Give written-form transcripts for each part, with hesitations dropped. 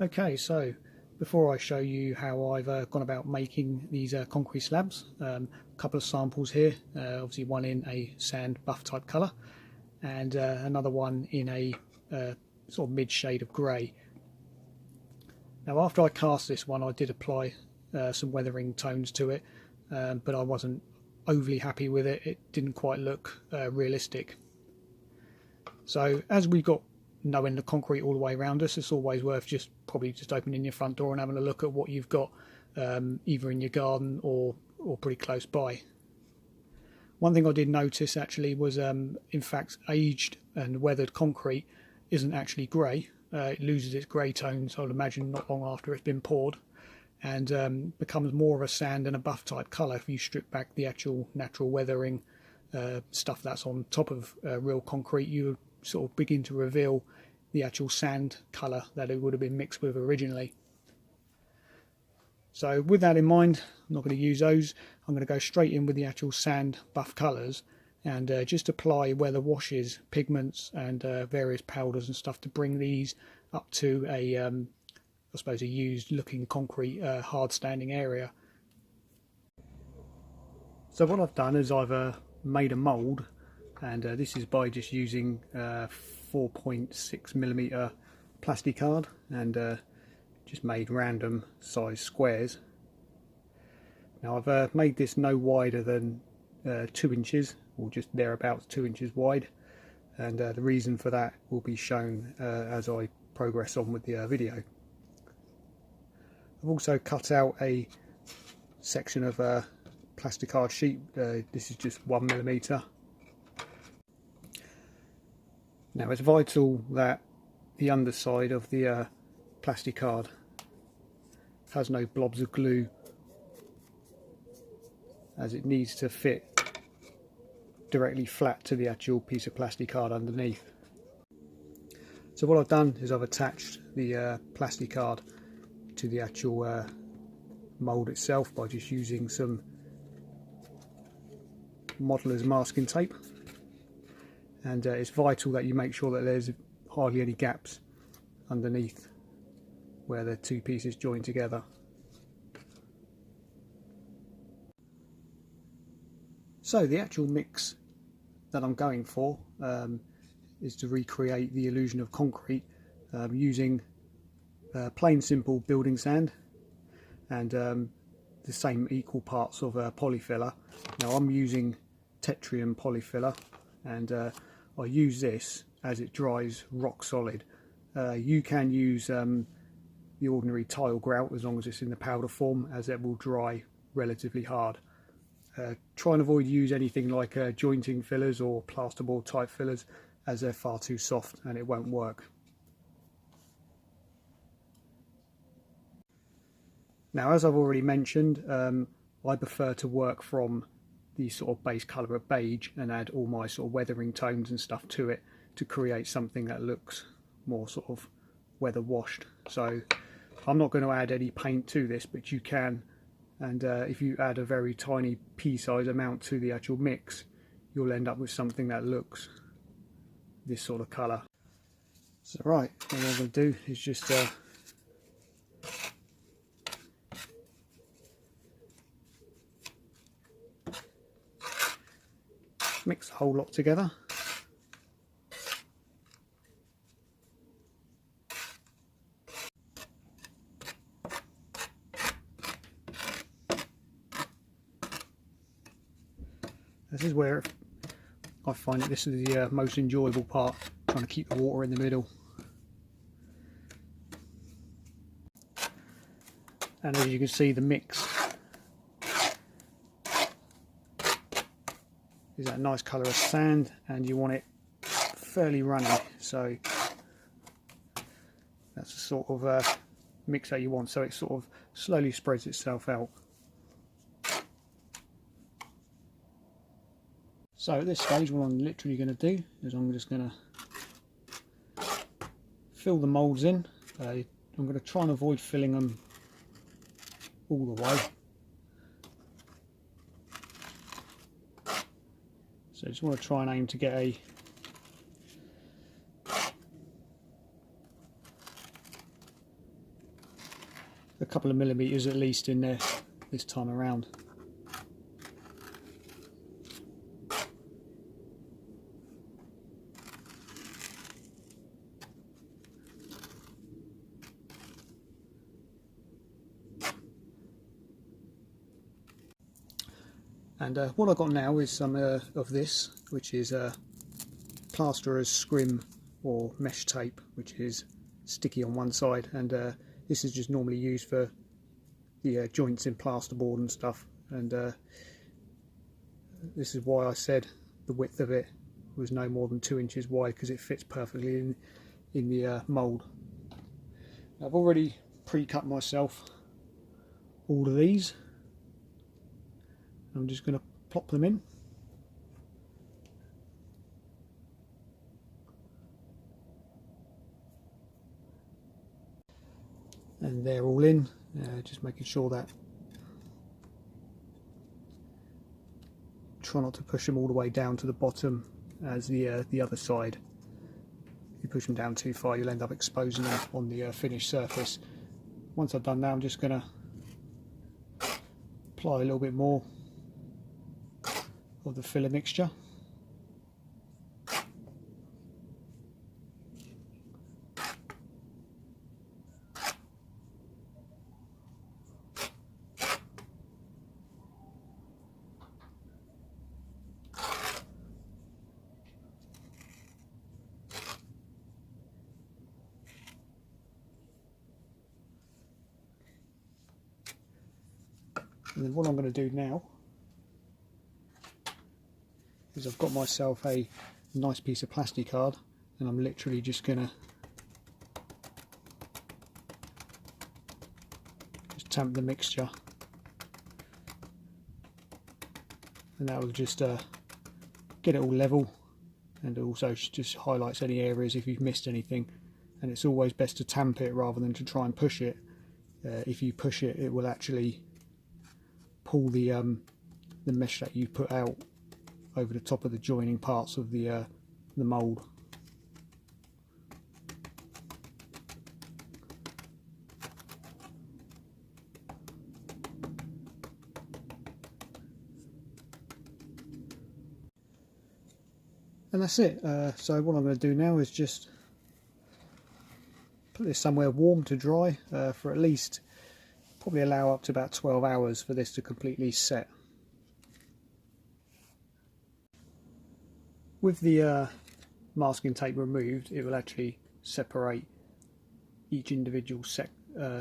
Okay, so before I show you how I've gone about making these concrete slabs, a couple of samples here, obviously one in a sand buff type colour and another one in a sort of mid shade of grey. Now after I cast this one I did apply some weathering tones to it, but I wasn't overly happy with it. It didn't quite look realistic. So as we got knowing the concrete all the way around us, it's always worth probably just opening your front door and having a look at what you've got either in your garden or pretty close by. One thing I did notice actually was in fact aged and weathered concrete isn't actually grey. It loses its grey tones, I would imagine, not long after it's been poured, and becomes more of a sand and a buff type colour if you strip back the actual natural weathering stuff that's on top of real concrete. You sort of begin to reveal the actual sand colour that it would have been mixed with originally. So with that in mind, I'm not going to use those. I'm going to go straight in with the actual sand buff colours and just apply weather washes, pigments and various powders and stuff to bring these up to a I suppose a used looking concrete hard standing area. So what I've done is I've made a mould, and this is by just using 4.6mm plastic card and just made random size squares. Now I've made this no wider than 2 inches, or just thereabouts 2 inches wide, and the reason for that will be shown as I progress on with the video. I've also cut out a section of plastic card sheet. This is just 1mm. Now it's vital that the underside of the plastic card has no blobs of glue, as it needs to fit directly flat to the actual piece of plastic card underneath. So what I've done is I've attached the plastic card to the actual mould itself by just using some modeller's masking tape. And it's vital that you make sure that there's hardly any gaps underneath where the two pieces join together. So the actual mix that I'm going for is to recreate the illusion of concrete using plain simple building sand and the same equal parts of polyfiller. Now I'm using Tetrium polyfiller, and I use this as it dries rock solid. You can use the ordinary tile grout as long as it's in the powder form, as it will dry relatively hard. Try and avoid use anything like jointing fillers or plasterboard type fillers, as they're far too soft and it won't work. Now, as I've already mentioned, I prefer to work from the sort of base colour of beige and add all my sort of weathering tones and stuff to it to create something that looks more sort of weather washed. So I'm not going to add any paint to this, but you can, and if you add a very tiny pea-size amount to the actual mix, you'll end up with something that looks this sort of colour. So right, what I'm going to do is just mix the whole lot together. This is where I find that this is the most enjoyable part, trying to keep the water in the middle. And as you can see, the mix is that nice colour of sand, and you want it fairly runny, so that's the sort of mix that you want, so it sort of slowly spreads itself out. So at this stage, what I'm literally going to do is I'm just going to fill the moulds in. I'm going to try and avoid filling them all the way. So I just want to try and aim to get a couple of millimeters at least in there this time around. And what I've got now is some of this, which is plasterer's scrim or mesh tape, which is sticky on one side, and this is just normally used for the joints in plasterboard and stuff. And this is why I said the width of it was no more than 2 inches wide, because it fits perfectly in the mould. I've already pre-cut myself all of these. I'm just going to plop them in. And they're all in, just making sure that, try not to push them all the way down to the bottom as the other side. If you push them down too far, you'll end up exposing them on the finished surface. Once I've done that, I'm just going to apply a little bit more of the filler mixture. And then what I'm going to do now is I've got myself a nice piece of plastic card, and I'm literally just going to just tamp the mixture, and that will just get it all level, and also just highlights any areas if you've missed anything. And it's always best to tamp it rather than to try and push it. If you push it, it will actually pull the mesh that you put out over the top of the joining parts of the mould. And that's it. So what I'm going to do now is just put this somewhere warm to dry for at least, probably allow up to about 12 hours for this to completely set. With the masking tape removed, it will actually separate each individual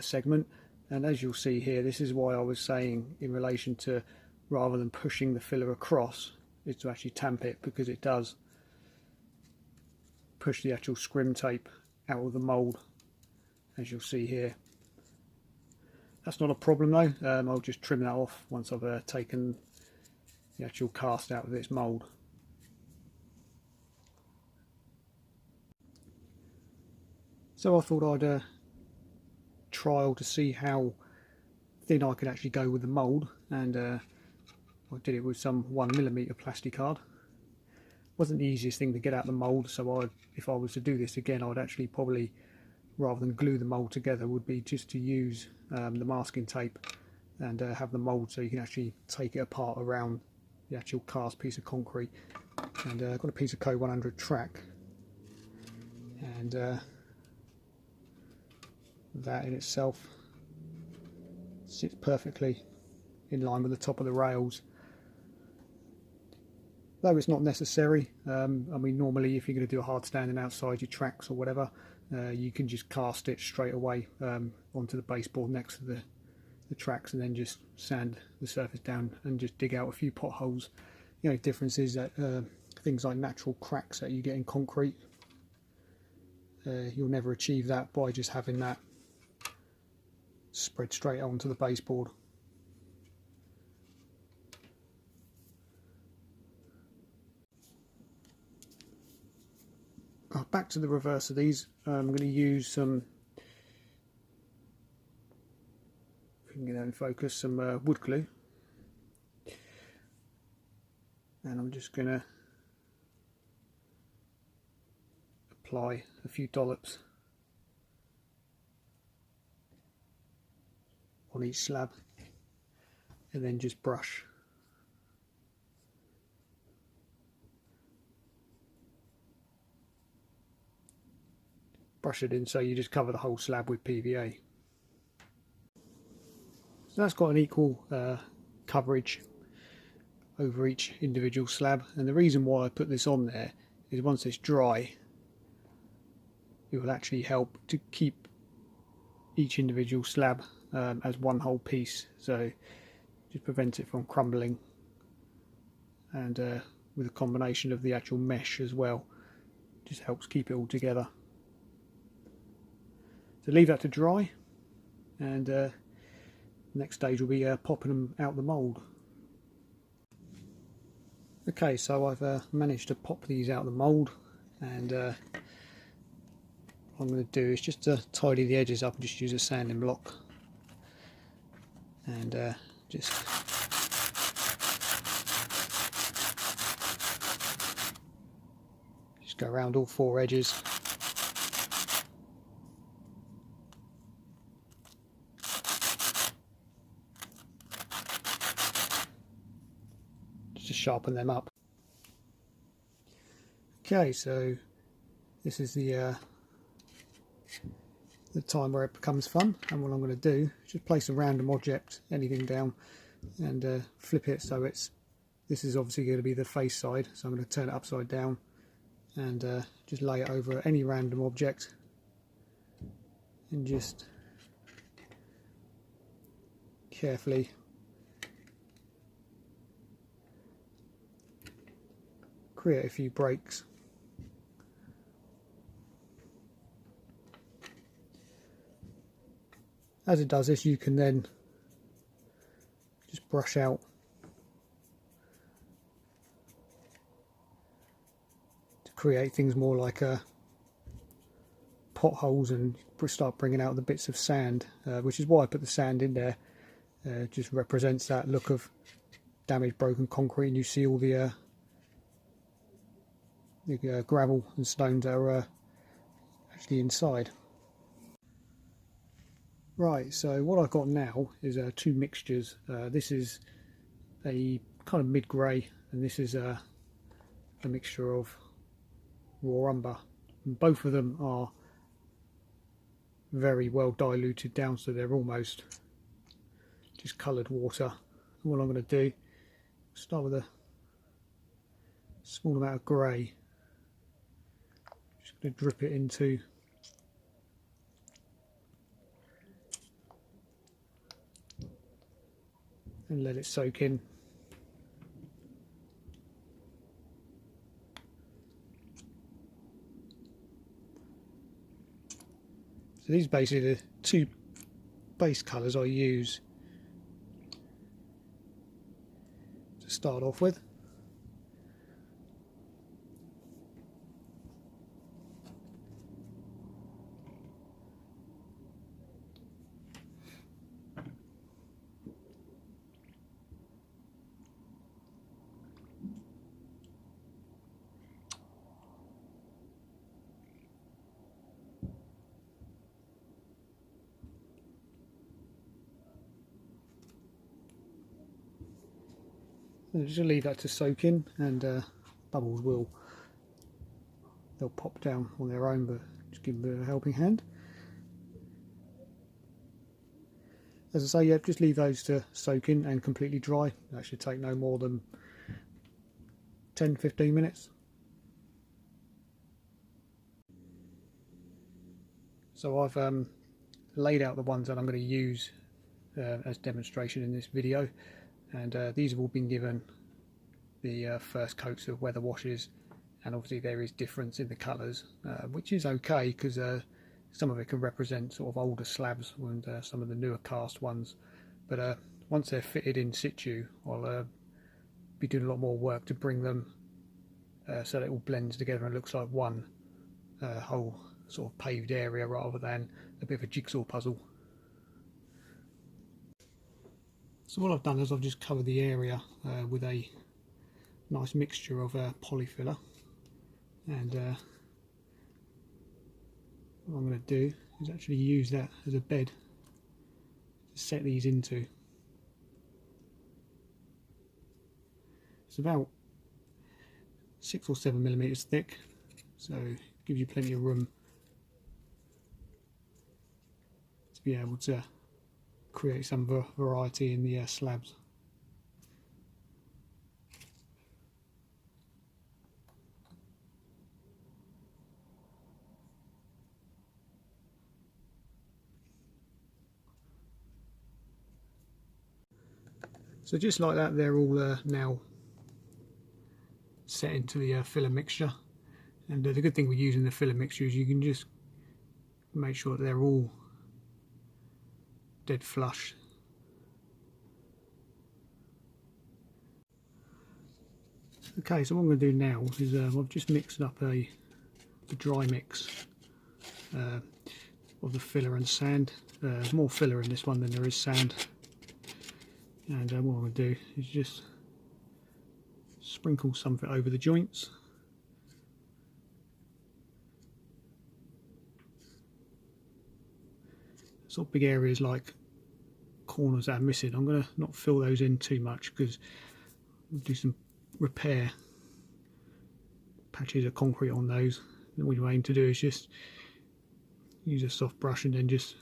segment, and as you'll see here, this is why I was saying in relation to, rather than pushing the filler across, is to actually tamp it, because it does push the actual scrim tape out of the mould, as you'll see here. That's not a problem though. I'll just trim that off once I've taken the actual cast out of its mould. So I thought I'd trial to see how thin I could actually go with the mould, and I did it with some 1mm plastic card. Wasn't the easiest thing to get out the mould, so if I was to do this again, I'd actually probably, rather than glue the mould together, would be just to use the masking tape and have the mould so you can actually take it apart around the actual cast piece of concrete. And I've got a piece of Co 100 track, and that in itself sits perfectly in line with the top of the rails, though it's not necessary. I mean, normally if you're going to do a hard standing outside your tracks or whatever, you can just cast it straight away onto the baseboard next to the tracks, and then just sand the surface down and just dig out a few potholes. The only difference is that things like natural cracks that you get in concrete, you'll never achieve that by just having that spread straight onto the baseboard. Back to the reverse of these, I'm going to use some, if we can get that in focus, some wood glue, and I'm just going to apply a few dollops on each slab, and then just brush. Brush it in so you just cover the whole slab with PVA. So that's got an equal coverage over each individual slab, and the reason why I put this on there is once it's dry it will actually help to keep each individual slab as one whole piece, so just prevents it from crumbling, and with a combination of the actual mesh as well, just helps keep it all together. So leave that to dry, and next stage will be popping them out the mould. Okay, so I've managed to pop these out of the mould, and what I'm going to do is just to tidy the edges up and just use a sanding block, and just go around all four edges. To sharpen them up. Okay, so this is the time where it becomes fun, and what I'm going to do is just place a random object, anything down, and flip it so this is obviously going to be the face side, so I'm going to turn it upside down and just lay it over any random object and just carefully create a few breaks. As it does this, you can then just brush out to create things more like potholes, and start bringing out the bits of sand, which is why I put the sand in there. Just represents that look of damaged, broken concrete, and you see all the gravel and stones that are actually inside. Right, so what I've got now is two mixtures. This is a kind of mid-grey, and this is a mixture of raw umber. And both of them are very well diluted down, so they're almost just coloured water. And what I'm going to do, start with a small amount of grey. Just going to drip it into and let it soak in. So these are basically the two base colours I use to start off with. And just leave that to soak in, and bubbles they'll pop down on their own, but just give them a helping hand. As I say, yeah, just leave those to soak in and completely dry. That should take no more than 10-15 minutes. So I've laid out the ones that I'm going to use as demonstration in this video, and these have all been given the first coats of weather washes, and obviously there is difference in the colours, which is okay, because some of it can represent sort of older slabs and some of the newer cast ones, but once they're fitted in situ, I'll be doing a lot more work to bring them so that it all blends together and looks like one whole sort of paved area rather than a bit of a jigsaw puzzle. So what I've done is I've just covered the area with a nice mixture of polyfiller, and what I'm going to do is actually use that as a bed to set these into. It's about 6 or 7 millimeters thick, so it gives you plenty of room to be able to create some variety in the slabs. So just like that, they're all now set into the filler mixture. And the good thing with using the filler mixture is you can just make sure that they're all dead flush. Okay, so what I'm going to do now is I've just mixed up the dry mix of the filler and sand. There's more filler in this one than there is sand. And what I'm going to do is just sprinkle something over the joints. Sort of big areas like corners that are missing, I'm going to not fill those in too much because we'll do some repair patches of concrete on those. And what you aim to do is just use a soft brush and then just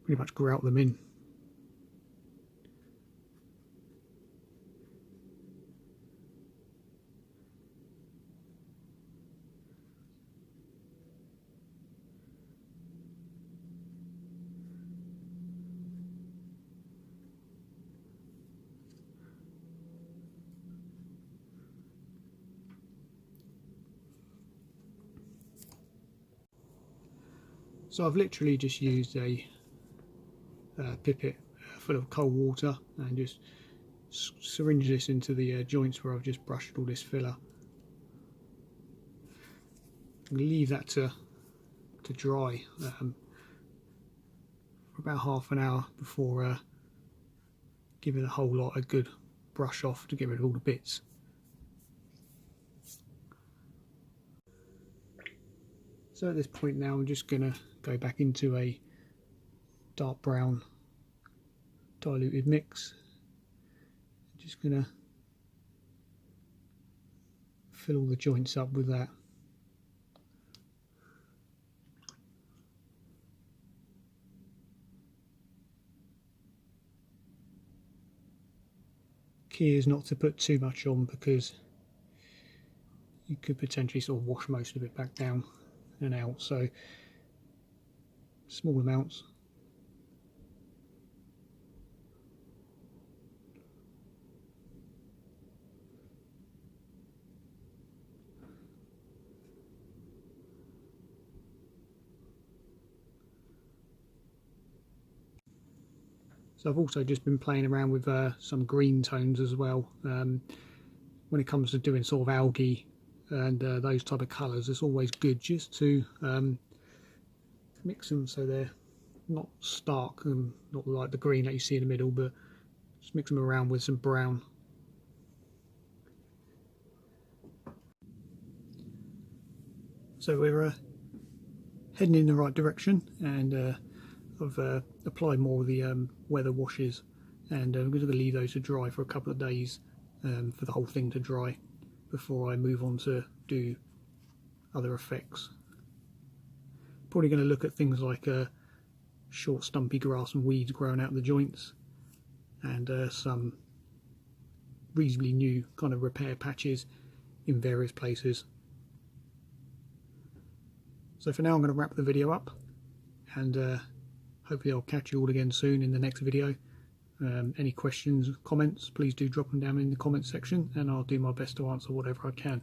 pretty much grout them in. So I've literally just used a pipette full of cold water and just syringe this into the joints where I've just brushed all this filler. I'm going to leave that to dry for about half an hour before giving the whole lot a good brush off to get rid of all the bits. So at this point now I'm just going to go back into a dark brown diluted mix. I'm just going to fill all the joints up with that. Key is not to put too much on because you could potentially sort of wash most of it back down and out, so small amounts. So I've also just been playing around with some green tones as well. When it comes to doing sort of algae and those type of colours, it's always good just to mix them so they're not stark and not like the green that you see in the middle, but just mix them around with some brown. So we're heading in the right direction, and I've applied more of the weather washes, and I'm going to leave those to dry for a couple of days for the whole thing to dry before I move on to do other effects. Probably going to look at things like short stumpy grass and weeds growing out of the joints, and some reasonably new kind of repair patches in various places. So for now I'm going to wrap the video up, and hopefully I'll catch you all again soon in the next video. Any questions, comments, please do drop them down in the comments section, and I'll do my best to answer whatever I can.